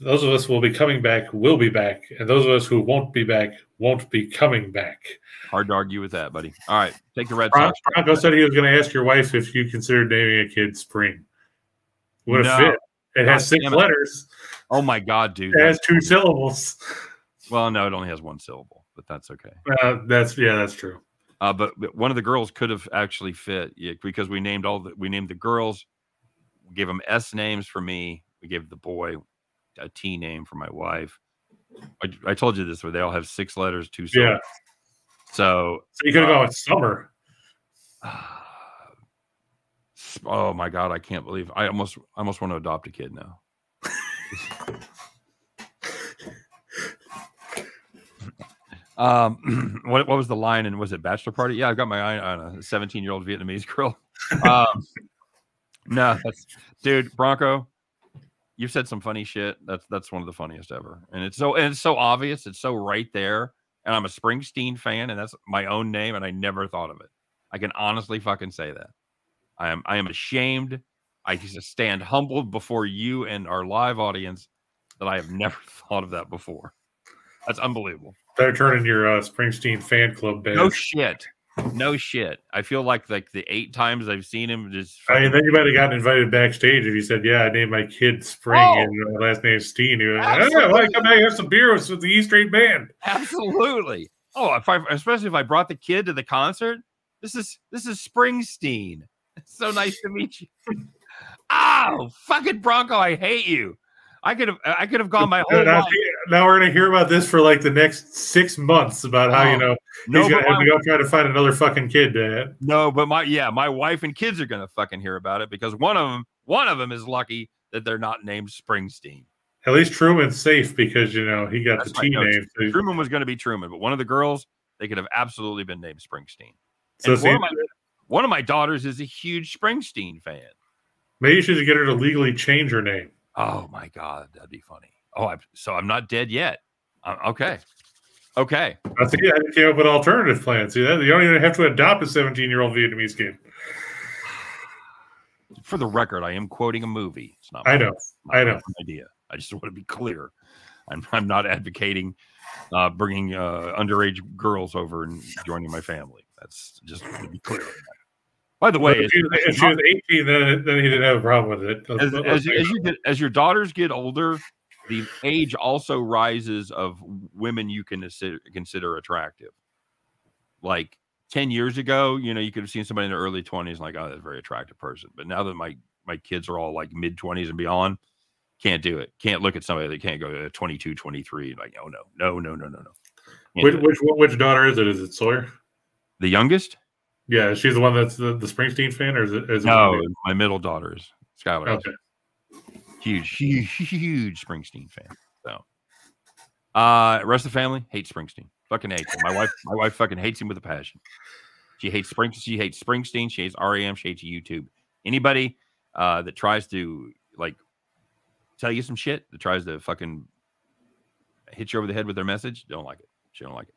those of us will be coming back, will be back. And those of us who won't be back, won't be coming back. Hard to argue with that, buddy. All right. Take the Red Sox. Bronco said he was going to ask your wife if you considered naming a kid Spring. Would have fit. It has 6 letters. Oh, my God, dude. It has 2 syllables. Well, no, it only has 1 syllable, but that's okay. That's true. But one of the girls could have actually fit because we named the girls. We gave them S names for me. We gave the boy a T name for my wife. I told you this, where they all have 6 letters, 2 syllables. Yeah. So you could have gone with Summer. Oh my God, I can't believe I almost want to adopt a kid now. What was the line? And was it Bachelor Party? Yeah, I've got my eye on a 17-year-old Vietnamese girl. No, dude, Bronco. You've said some funny shit. That's one of the funniest ever. And it's so obvious. It's so right there. And I'm a Springsteen fan, and that's my own name, and I never thought of it. I can honestly fucking say that. I am ashamed. I just stand humbled before you and our live audience that I have never thought of that before. That's unbelievable. Better turn in your Springsteen fan club badge. No shit. I feel like the 8 times I've seen him just. I mean, then you might have gotten invited backstage if you said, "Yeah, I named my kid Spring and my last name's Steen." You're like, "Oh, well, come back and have some beer with the E Street Band." Absolutely. Oh, especially if I brought the kid to the concert. This is Springsteen. It's so nice to meet you. Oh, fucking Bronco, I hate you. I could have gone my whole life. Now we're gonna hear about this for like the next 6 months about how he's gonna have to go try to find another fucking kid, Dad. No, but my wife and kids are gonna fucking hear about it because one of them is lucky that they're not named Springsteen. At least Truman's safe because he got the T name. So Truman was going to be Truman, but one of the girls, they could have absolutely been named Springsteen. So one of my daughters is a huge Springsteen fan. Maybe you should get her to legally change her name. Oh my God, that'd be funny. Oh, so I'm not dead yet. Okay. I think I came up with alternative plans. See that? You don't even have to adopt a 17-year-old Vietnamese kid. For the record, I am quoting a movie. It's not. I know. Idea. I just want to be clear. I'm not advocating bringing underage girls over and joining my family. That's just to be clear. By the way, if she was 18, then he didn't have a problem with it. As your daughters get older, the age also rises of women you can consider attractive. Like 10 years ago, you could have seen somebody in their early 20s like, oh, that's a very attractive person. But now that my kids are all like mid 20s and beyond, can't do it. Can't look at somebody that can't go to 22, 23. Like, oh, no. Which daughter is it? Is it Sawyer? The youngest? Yeah, she's the one that's the Springsteen fan, or is it no? My middle daughter is Skylar. Okay. Huge Springsteen fan. So, rest of the family hates Springsteen. Fucking hates him. My wife fucking hates him with a passion. She hates Springsteen. She hates Springsteen. She hates REM. She hates YouTube. Anybody that tries to like tell you some shit, that tries to fucking hit you over the head with their message, don't like it. She don't like it.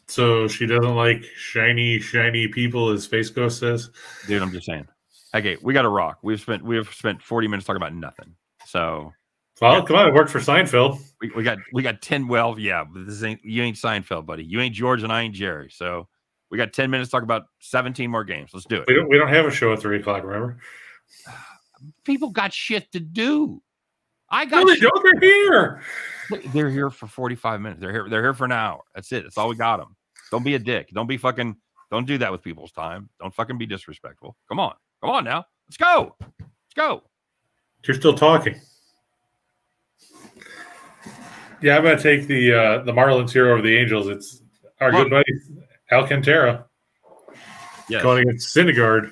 So she doesn't like shiny people, as Space Ghost says. Dude, I'm just saying. Okay, we got to rock. We've spent 40 minutes talking about nothing. So, well, come on, it worked for Seinfeld. We got 10. Well, yeah, but you ain't Seinfeld, buddy. You ain't George, and I ain't Jerry. So we got 10 minutes to talk about 17 more games. Let's do it. We don't have a show at 3 o'clock. Remember? People got shit to do. They're here. They're here for 45 minutes. They're here for an hour. That's it. That's all we got them. Don't be a dick. Don't do that with people's time. Don't fucking be disrespectful. Come on now. Let's go. You're still talking. Yeah, I'm going to take the Marlins here over the Angels. It's our good buddy Alcantara going against Syndergaard.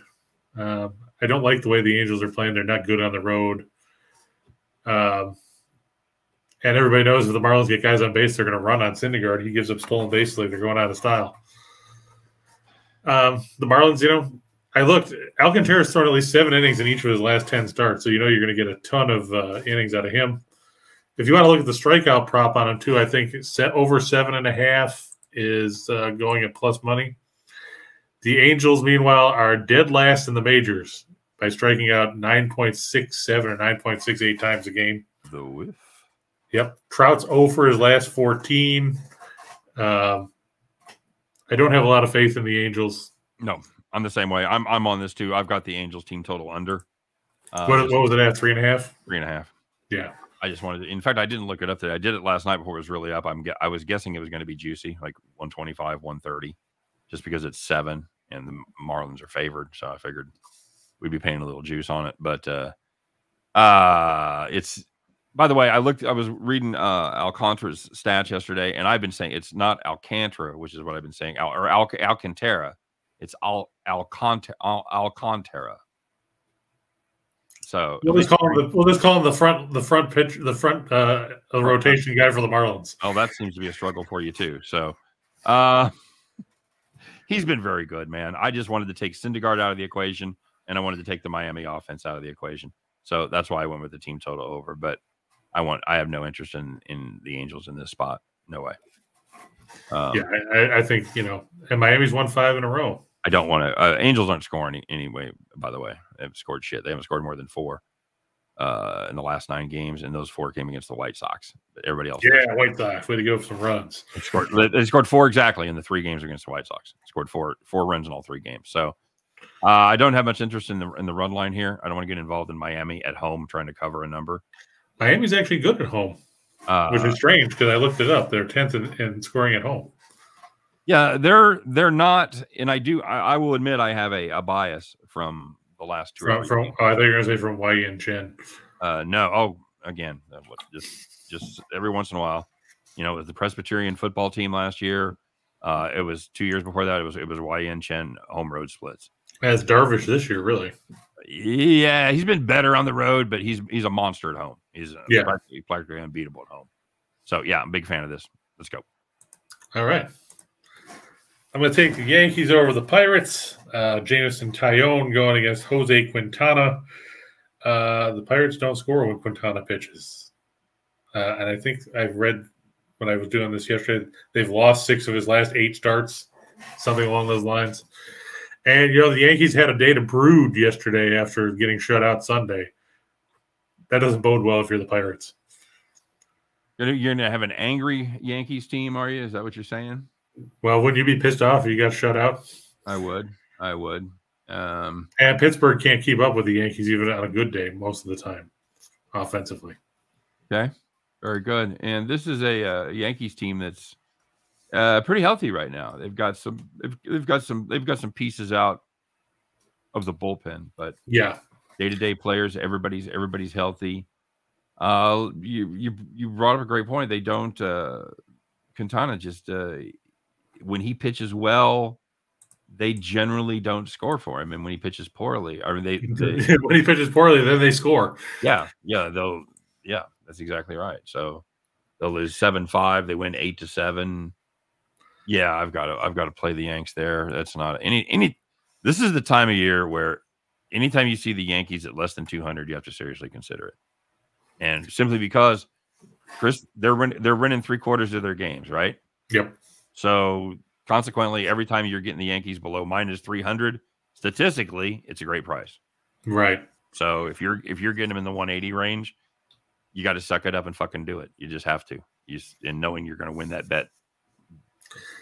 I don't like the way the Angels are playing. They're not good on the road. And everybody knows if the Marlins get guys on base, they're going to run on Syndergaard. He gives up stolen base lead. They're going out of style. The Marlins, I looked. Alcantara's thrown at least 7 innings in each of his last 10 starts, so you're going to get a ton of innings out of him. If you want to look at the strikeout prop on him too, I think over 7.5 is going at plus money. The Angels, meanwhile, are dead last in the majors by striking out 9.67 or 9.68 times a game. The whiff. Yep. Trout's 0 for his last 14. I don't have a lot of faith in the Angels. No, I'm the same way. I'm on this too. I've got the Angels team total under. What was it at? 3.5? 3.5. Yeah. I just wanted to, in fact, I didn't look it up today. I did it last night before it was really up. I was guessing it was going to be juicy, like 125, 130, just because it's 7 and the Marlins are favored. So I figured we'd be paying a little juice on it. But it's, by the way, I was reading Alcantara's stats yesterday, and I've been saying it's not Alcantara, which is what I've been saying, or Alcantara. It's Alcantara. So we'll just call him the front pitch, the front rotation guy for the Marlins. Oh, that seems to be a struggle for you too. So he's been very good, man. I just wanted to take Syndergaard out of the equation, and I wanted to take the Miami offense out of the equation. So that's why I went with the team total over. But I have no interest in the Angels in this spot. No way. I think, and Miami's won 5 in a row. I don't want to. Angels aren't scoring anyway, by the way. They haven't scored shit. They haven't scored more than 4 in the last 9 games, and those 4 came against the White Sox. But everybody else. Yeah, White Sox. Way to go for some runs. They scored 4 exactly in the 3 games against the White Sox. Scored 4 runs in all 3 games. So I don't have much interest in the run line here. I don't want to get involved in Miami at home trying to cover a number. Miami's actually good at home, which is strange because I looked it up. They're 10th in scoring at home. Yeah, they're not, and I will admit I have a bias from the last 2 I thought you were going to say from Wei and Chen. No. Oh, again, just every once in a while, you know, it was the Presbyterian football team last year. It was 2 years before that. It was YN Chen home road splits. As Darvish this year, really. Yeah, he's been better on the road, but he's a monster at home. He's practically unbeatable at home. So yeah, I'm a big fan of this. Let's go. All right. I'm going to take the Yankees over the Pirates. Jameson Taillon going against Jose Quintana. The Pirates don't score when Quintana pitches. And I think I've read when I was doing this yesterday, they've lost 6 of his last 8 starts, something along those lines. And, you know, the Yankees had a day to brood yesterday after getting shut out Sunday. That doesn't bode well if you're the Pirates. You're going to have an angry Yankees team, are you? Is that what you're saying? Well, wouldn't you be pissed off if you got shut out? I would. And Pittsburgh can't keep up with the Yankees even on a good day most of the time, offensively. Okay, very good. And this is a Yankees team that's pretty healthy right now. They've got some pieces out of the bullpen, but yeah, day-to-day players, everybody's healthy. You brought up a great point. They don't Quintana just when he pitches well, they generally don't score for him, and when he pitches poorly, I mean they when he pitches poorly, then they score. Yeah, that's exactly right. So they'll lose 7-5. They win 8-7. Yeah, I've got to play the Yanks there. That's not any. This is the time of year where anytime you see the Yankees at less than 200, you have to seriously consider it, and simply because, Chris, they're winning 3/4 of their games, right? Yep. So consequently, every time you're getting the Yankees below -300, statistically, it's a great price. Right. So if you're getting them in the 180 range, you got to suck it up and fucking do it. You just have to. And knowing you're going to win that bet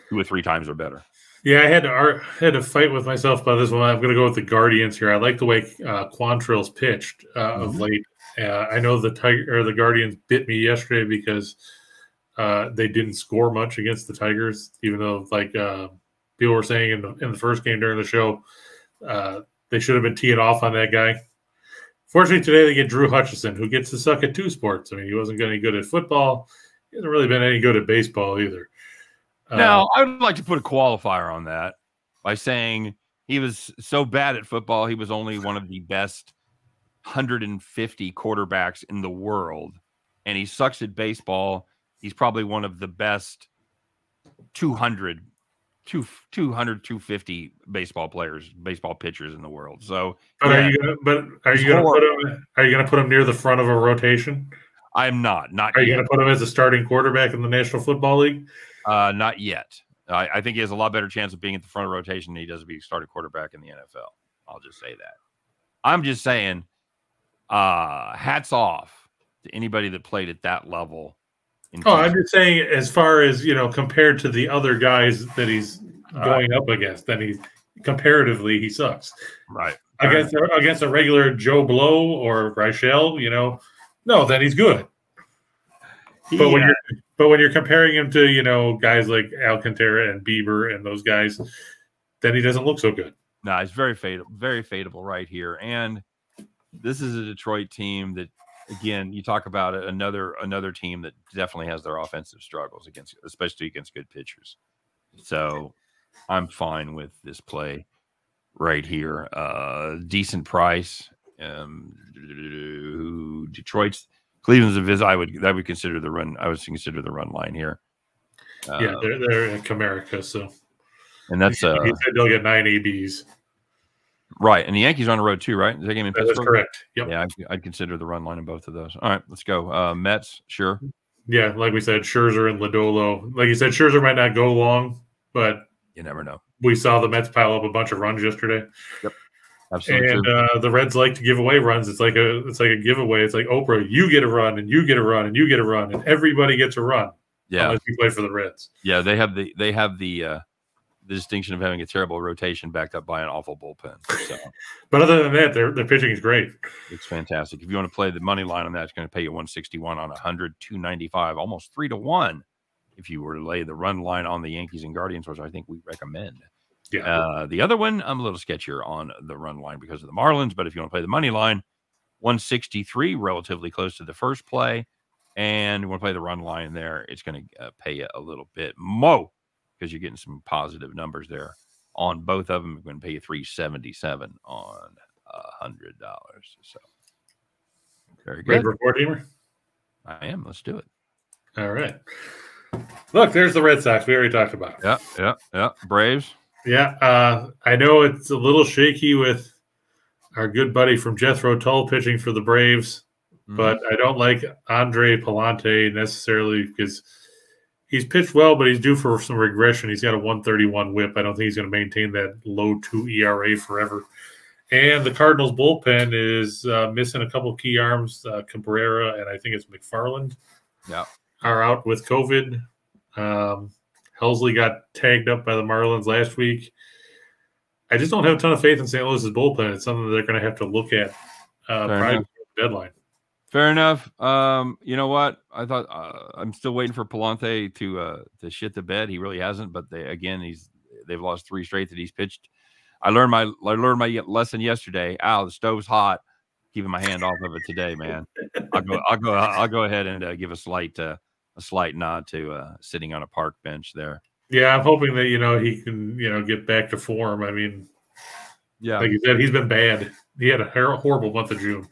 2 or 3 times or better. Yeah, I had to fight with myself about this one. I'm going to go with the Guardians here. I like the way Quantrill's pitched of late. I know the Guardians bit me yesterday because they didn't score much against the Tigers, even though, like people were saying in the first game during the show, they should have been teeing off on that guy. Fortunately, today they get Drew Hutchison, who gets to suck at 2 sports. I mean, he wasn't any good at football. He hasn't really been any good at baseball either. Now, I would like to put a qualifier on that by saying he was so bad at football, he was only one of the best 150 quarterbacks in the world, and he sucks at baseball. He's probably one of the best 250 baseball pitchers in the world. So, but are you going to put him near the front of a rotation? I'm not. Are you going to put him as a starting quarterback in the National Football League? Not yet. I think he has a lot better chance of being at the front of rotation than he does to be a starting quarterback in the NFL. I'll just say that. I'm just saying, hats off to anybody that played at that level. I'm just saying, as far as, compared to the other guys that he's going up against, then comparatively he sucks. Right. Against a regular Joe Blow or Reichel, no, then he's good. But when you're comparing him to, guys like Alcantara and Bieber and those guys, then he doesn't look so good. No, he's very fadeable right here. And this is a Detroit team that, again, you talk about it, another team that definitely has their offensive struggles especially against good pitchers. So I'm fine with this play right here. Decent price. Cleveland's a visit. I would consider the run. I would consider the run line here. They're in Comerica, so and that's he said they'll get 9 ABs. Right, and the Yankees are on the road too, right? Is that game in Pittsburgh? That's correct. Yep. Yeah, I'd consider the run line in both of those. All right, let's go. Mets, sure. Yeah, like we said, Scherzer and Lodolo. Like you said, Scherzer might not go long, but you never know. We saw the Mets pile up a bunch of runs yesterday. Yep. Absolutely. And the Reds like to give away runs. It's like a giveaway. It's like Oprah, you get a run, and you get a run, and you get a run, and everybody gets a run. Yeah, unless you play for the Reds. Yeah, they have the distinction of having a terrible rotation backed up by an awful bullpen. So, but other than that, their pitching is great. It's fantastic. If you want to play the money line on that, it's going to pay you 161 on 100, 295, almost 3-1. If you were to lay the run line on the Yankees and Guardians, which I think we recommend. Yeah. The other one, I'm a little sketchier on the run line because of the Marlins. But if you want to play the money line, 163, relatively close to the first play. And you want to play the run line there, it's going to pay you a little bit more because you're getting some positive numbers there on both of them. We're going to pay you $377 on $100. So very good. Ready for four-teamer? I am. Let's do it. All right. Look, there's the Red Sox. We already talked about it. Yeah. Braves. Yeah. I know it's a little shaky with our good buddy from Jethro Tull pitching for the Braves. But I don't like Andre Palante necessarily because he's pitched well, but he's due for some regression. He's got a 131 whip. I don't think he's going to maintain that low 2 ERA forever. And the Cardinals bullpen is missing a couple of key arms. Cabrera and I think it's McFarland are out with COVID. Helsley got tagged up by the Marlins last week. I just don't have a ton of faith in St. Louis's bullpen. It's something that they're going to have to look at prior to the deadline. Fair enough. You know what? I thought I'm still waiting for Palante to shit the bed. He really hasn't, but they've lost 3 straight that he's pitched. I learned my lesson yesterday. The stove's hot. Keeping my hand off of it today, man. I'll go ahead and give a slight nod to sitting on a park bench there. Yeah, I'm hoping that he can get back to form. I mean, yeah, like you said, he's been bad. He had a horrible month of June.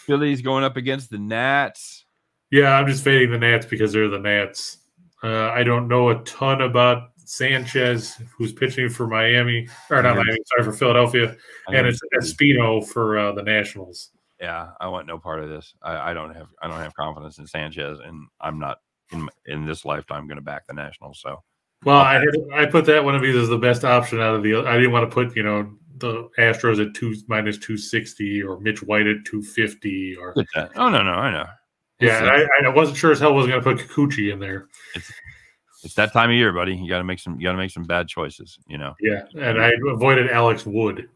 Phillies going up against the Nats. Yeah, I'm just fading the Nats because they're the Nats. I don't know a ton about Sanchez, who's pitching for Miami, or not Miami, sorry, for Philadelphia, and it's Espino for the Nationals. Yeah, I want no part of this. I don't have confidence in Sanchez, and I'm not in this lifetime going to back the Nationals. So, well, I put that one of these as the best option out of the. I didn't want to put the Astros at -260 or Mitch White at 250 or. Oh no, I know. Yeah, I wasn't sure as hell was going to put Kikuchi in there. It's that time of year, buddy. You got to make some bad choices. Yeah, and I avoided Alex Wood.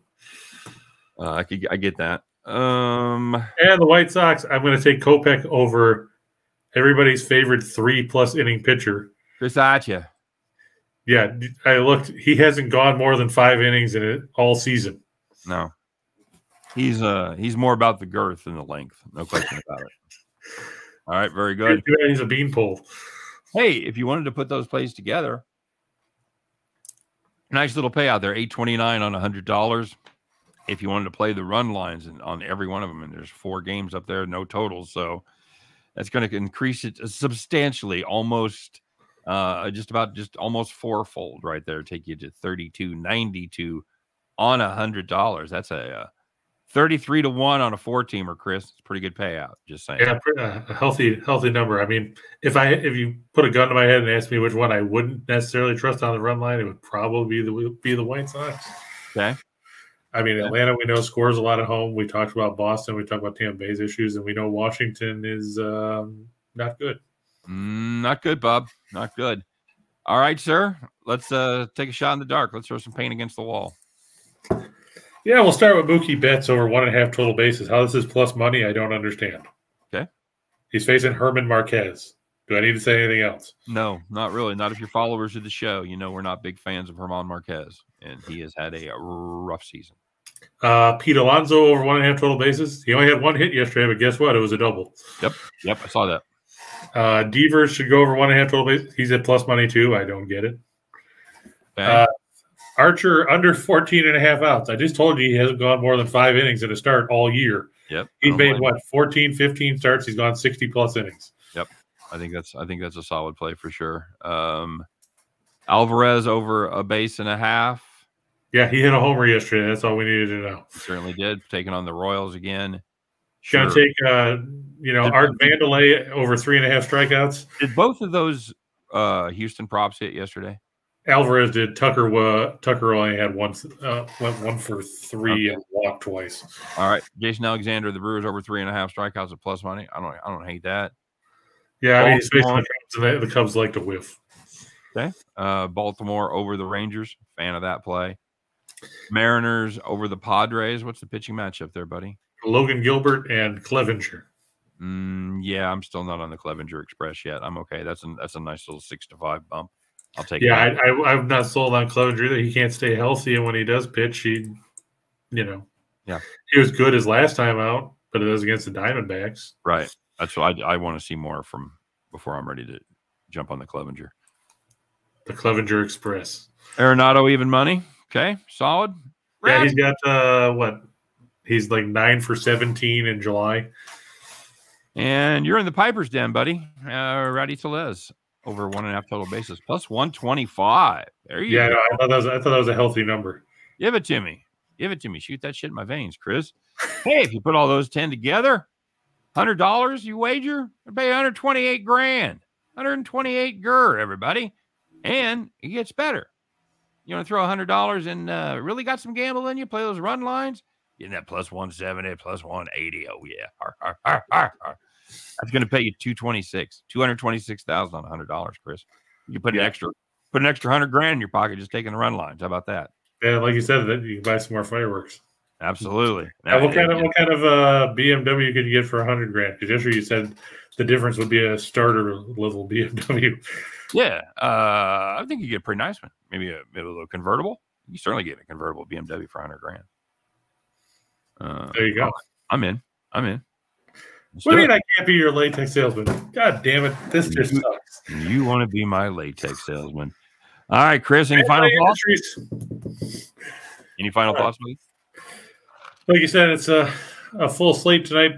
I get that. And the White Sox, I'm going to take Kopech over everybody's favorite 3+ inning pitcher, Chris Archer. Yeah, I looked. He hasn't gone more than 5 innings in it all season. No, he's more about the girth than the length. No question about it. All right, very good. He's a beanpole. Hey, if you wanted to put those plays together, nice little payout there, $829 on $100. If you wanted to play the run lines on every one of them, and there's 4 games up there, no totals, so that's going to increase it substantially, almost almost fourfold right there. Take you to $32.92 on $100. That's a 33 to 1 on a 4-teamer, Chris. It's a pretty good payout. Just saying. Yeah, a healthy number. I mean, if you put a gun to my head and asked me which one I wouldn't necessarily trust on the run line, it would probably be the White Sox. Okay. I mean, Atlanta, we know, scores a lot at home. We talked about Boston. We talked about Tampa Bay's issues, and we know Washington is not good. Not good, Bob. Not good. All right, sir. Let's take a shot in the dark. Let's throw some paint against the wall. Yeah, we'll start with Mookie Betts over 1.5 total bases. How this is plus money, I don't understand. Okay. He's facing Herman Marquez. Do I need to say anything else? No, not really. Not if you're followers of the show. We're not big fans of Herman Marquez, and he has had a rough season. Pete Alonso over 1.5 total bases. He only had 1 hit yesterday, but guess what? It was a double. Yep, I saw that. Devers should go over 1.5 total bases. He's at plus money too. I don't get it. Okay. Archer under 14.5 outs. I just told you he hasn't gone more than 5 innings in a start all year. Yep. He's made 14, 15 starts. He's gone 60+ innings. Yep. I think that's a solid play for sure. Alvarez over 1.5 bases. Yeah, he hit a homer yesterday. That's all we needed to know. He certainly did. Taking on the Royals again. Going to take, Art Vandelay over 3.5 strikeouts. Did both of those Houston props hit yesterday? Alvarez did. Tucker only had went 1 for 3 and walked twice. All right, Jason Alexander, the Brewers over 3.5 strikeouts at plus money. I don't hate that. Yeah, I mean, he's facing the Cubs, and the Cubs like to whiff. Okay, Baltimore over the Rangers. Fan of that play. Mariners over the Padres. What's the pitching matchup there, buddy? Logan Gilbert and Clevenger. Yeah, I'm still not on the Clevenger Express yet. I'm okay. That's a nice little 6-5 bump. I'll take it. Yeah, I'm not sold on Clevenger either. He can't stay healthy, and when he does pitch, he was good his last time out. but it does against the Diamondbacks. Right. That's what I want to see more from before I'm ready to jump on the Clevenger. The Clevenger Express. Arenado even money. Okay, solid. Yeah, he's got what? He's like 9 for 17 in July. And you're in the Piper's Den, buddy. Rowdy Tellez over 1.5 total bases plus 125. There you go. Yeah, I thought that was a healthy number. Give it to me. Give it to me. Shoot that shit in my veins, Chris. Hey, if you put all those 10 together, $100 you wager, I pay 128 grand. 128 gur, everybody. And it gets better. You want to throw $100 and really got some gamble in you, play those run lines, getting that plus 170, plus 180. Oh, yeah. That's going to pay you $226,000 on $100, Chris. You can put an extra $100 grand in your pocket just taking the run lines. How about that? Yeah, like you said, that you can buy some more fireworks. Absolutely. Now, what kind of BMW could you get for $100 grand? Because yesterday you said the difference would be a starter level BMW. Yeah, I think you get a pretty nice one. Maybe a little convertible. You certainly get a convertible BMW for $100 grand. There you go. I'm in. What do you mean I can't be your latex salesman? God damn it. This just sucks. You want to be my latex salesman. All right, Chris, any final thoughts? Any final thoughts, please? Like you said, it's a full slate tonight.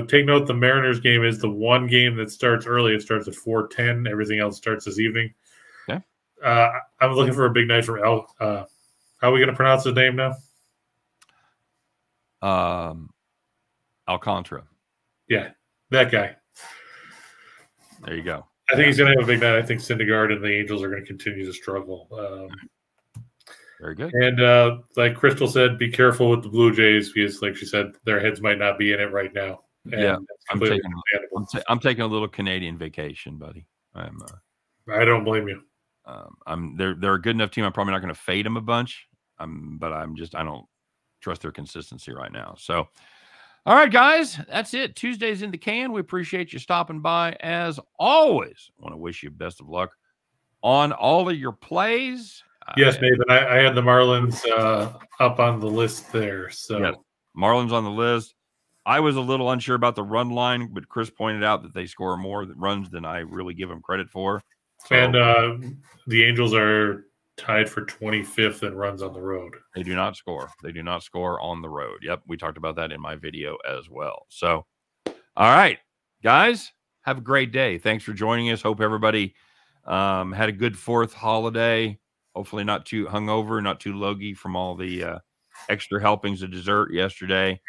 Take note, the Mariners game is the one game that starts early. It starts at 4:10. Everything else starts this evening. Okay. I'm looking for a big night from how are we going to pronounce his name now? Alcantara. Yeah, that guy. There you go. I think he's going to have a big night. I think Syndergaard and the Angels are going to continue to struggle. Very good. And like Crystal said, be careful with the Blue Jays because, like she said, their heads might not be in it right now. And yeah, I'm taking a little Canadian vacation, buddy. I don't blame you. They're a good enough team. I'm probably not going to fade them a bunch. But I don't trust their consistency right now. So, all right, guys, that's it. Tuesday's in the can. We appreciate you stopping by as always. I want to wish you best of luck on all of your plays. Yes, Nathan. I had the Marlins up on the list there. So yes, Marlins on the list. I was a little unsure about the run line, but Chris pointed out that they score more runs than I really give them credit for. So, and the Angels are tied for 25th in runs on the road. They do not score. They do not score on the road. Yep, we talked about that in my video as well. So, all right, guys, have a great day. Thanks for joining us. Hope everybody had a good 4th holiday. Hopefully not too hungover, not too logy from all the extra helpings of dessert yesterday.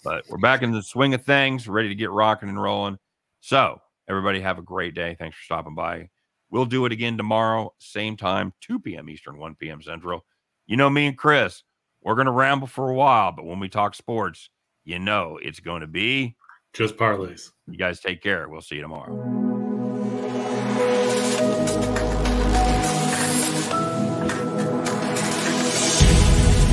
But we're back in the swing of things, ready to get rocking and rolling. So everybody have a great day. Thanks for stopping by. We'll do it again tomorrow, same time, 2 p.m. Eastern, 1 p.m. Central. You know me and Chris, we're going to ramble for a while, but when we talk sports, you know it's going to be just parlays. You guys take care. We'll see you tomorrow.